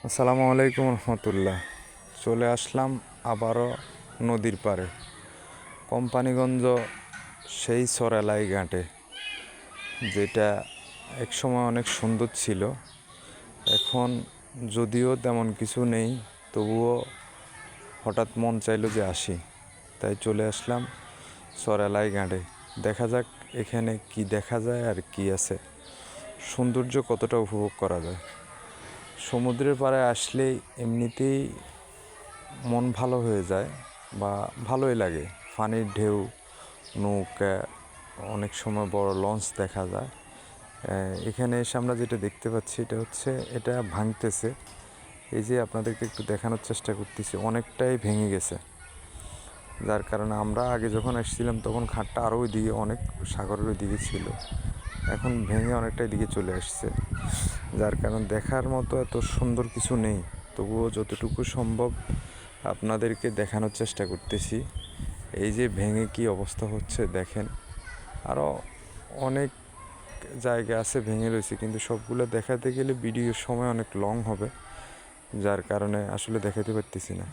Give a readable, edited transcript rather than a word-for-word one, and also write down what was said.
আসসালামু আলাইকুম রহমতুল্লাহ। চলে আসলাম আবারও নদীর পাড়ে, কোম্পানিগঞ্জ সেই সরালাই ঘাটে, যেটা একসময় অনেক সুন্দর ছিল। এখন যদিও তেমন কিছু নেই, তবুও হঠাৎ মন চাইলো যে আসি, তাই চলে আসলাম সরালাই ঘাটে। দেখা যাক এখানে কি দেখা যায় আর কি আছে, সৌন্দর্য কতটা উপভোগ করা যায়। সমুদ্রের পাড়ে আসলেই এমনিতেই মন ভালো হয়ে যায় বা ভালোই লাগে। পানির ঢেউ, নৌকা, অনেক সময় বড় লঞ্চ দেখা যায়। এখানে এসে আমরা যেটা দেখতে পাচ্ছি এটা ভাঙতেছে। এই যে আপনাদেরকে একটু দেখানোর চেষ্টা করতেছি, অনেকটাই ভেঙে গেছে। যার কারণে আমরা আগে যখন এসেছিলাম তখন ঘাটটা আরও ওইদিকে, অনেক সাগরের ওইদিকে ছিল, এখন ভেঙে অনেকটাই দিকে চলে আসছে। যার কারণ দেখার মতো এত সুন্দর কিছু নেই, তবুও যতটুকু সম্ভব আপনাদেরকে দেখানোর চেষ্টা করতেছি। এই যে ভেঙে কি অবস্থা হচ্ছে দেখেন। আরও অনেক জায়গা আছে ভেঙে রয়েছে, কিন্তু সবগুলো দেখাতে গেলে ভিডিওর সময় অনেক লং হবে, যার কারণে আসলে দেখাতে পারতেছি না।